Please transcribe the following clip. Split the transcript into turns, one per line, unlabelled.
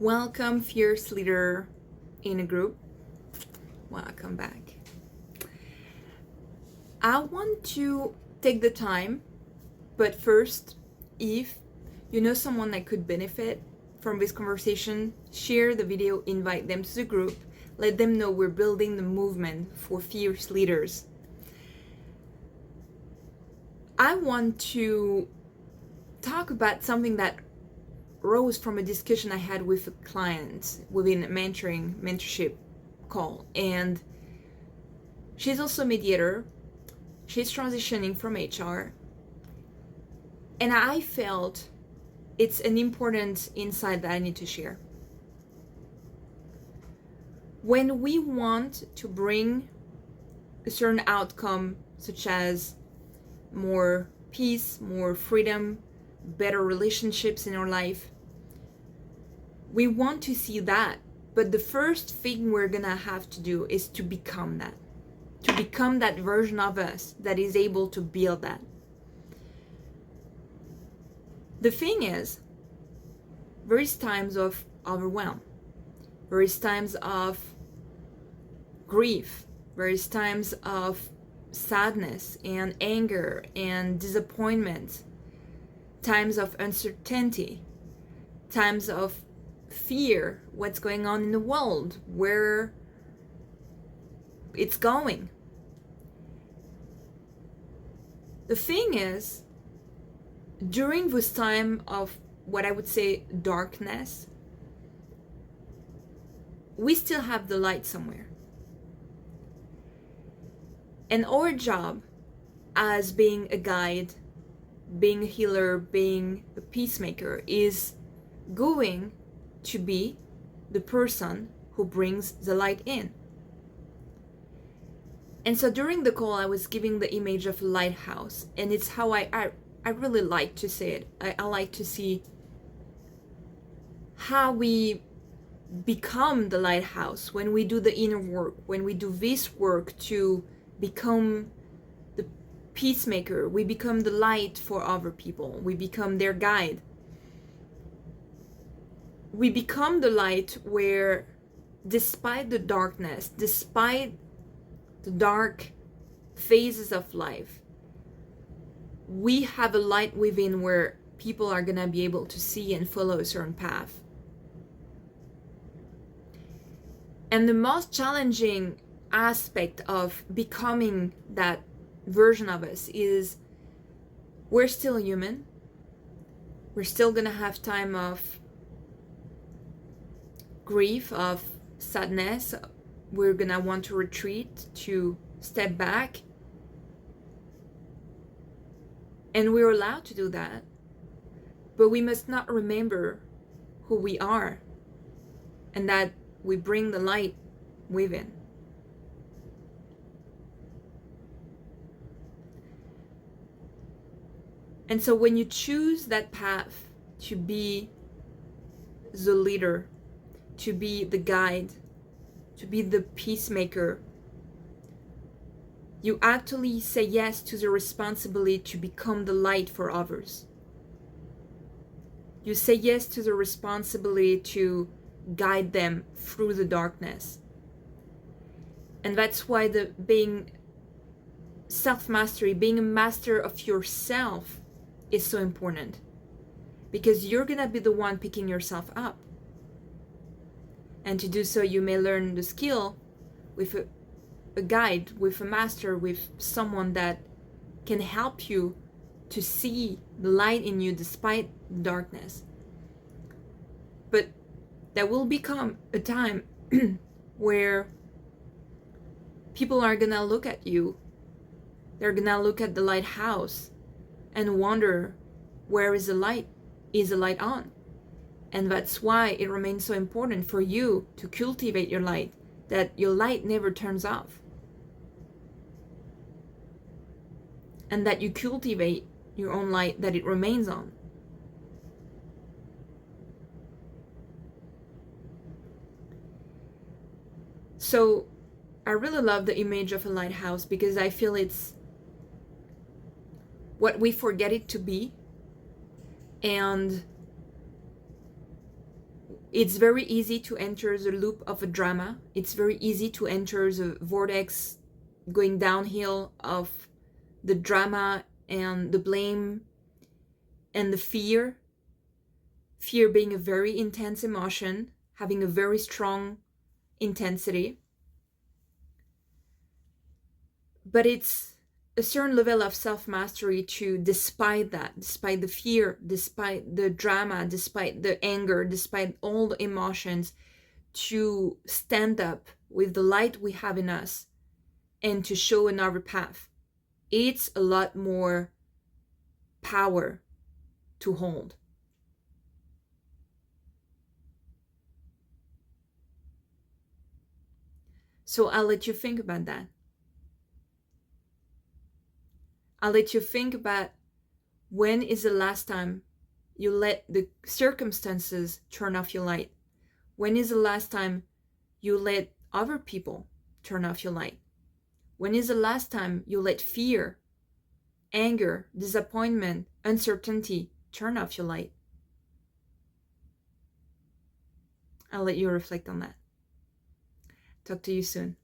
Welcome, fierce leader in a group. Welcome back. I want to take the time, but first, if you know someone that could benefit from this conversation, share the video, invite them to the group, let them know we're building the movement for fierce leaders. I want to talk about something that rose from a discussion I had with a client within a mentorship call, and she's also a mediator. She's transitioning from HR, and I felt it's an important insight that I need to share. When we want to bring a certain outcome, such as more peace, more freedom, better relationships in our life, we want to see that, but the first thing we're gonna have to do is to become that version of us that is able to build that. The thing is, there is times of overwhelm, there is times of grief, there is times of sadness and anger and disappointment, times of uncertainty, times of fear, what's going on in the world, where it's going. The thing is, during this time of what I would say darkness, we still have the light somewhere. And our job as being a guide, being a healer, being a peacemaker is going to be the person who brings the light in. And so during the call, I was giving the image of a lighthouse, and it's how I really like to say it. I like to see how we become the lighthouse when we do the inner work, when we do this work to become the peacemaker, we become the light for other people, we become their guide. We become the light where, despite the darkness, despite the dark phases of life, we have a light within where people are gonna be able to see and follow a certain path. And the most challenging aspect of becoming that version of us is we're still human. We're still gonna have time of grief, of sadness. We're gonna want to retreat, to step back, and we're allowed to do that, but we must not remember who we are and that we bring the light within. And so when you choose that path to be the leader, to be the guide, to be the peacemaker, you actually say yes to the responsibility to become the light for others. You say yes to the responsibility to guide them through the darkness. And that's why the being self-mastery, being a master of yourself, is so important, because you're gonna be the one picking yourself up. And to do so, you may learn the skill with a guide, with a master, with someone that can help you to see the light in you despite darkness. But there will become a time where people are gonna look at you, they're gonna look at the lighthouse and wonder, where is the light? Is the light on? And that's why it remains so important for you to cultivate your light, that your light never turns off, and that you cultivate your own light, that it remains on. So I really love the image of a lighthouse, because I feel it's what we forget it to be, and It's very easy to enter the loop of a drama. It's very easy to enter the vortex going downhill of the drama and the blame and the fear. Fear being a very intense emotion, having a very strong intensity. But it's a certain level of self-mastery to, despite that, despite the fear, despite the drama, despite the anger, despite all the emotions, to stand up with the light we have in us and to show another path. It's a lot more power to hold. So I'll let you think about that. I'll let you think about, when is the last time you let the circumstances turn off your light? When is the last time you let other people turn off your light? When is the last time you let fear, anger, disappointment, uncertainty turn off your light? I'll let you reflect on that. Talk to you soon.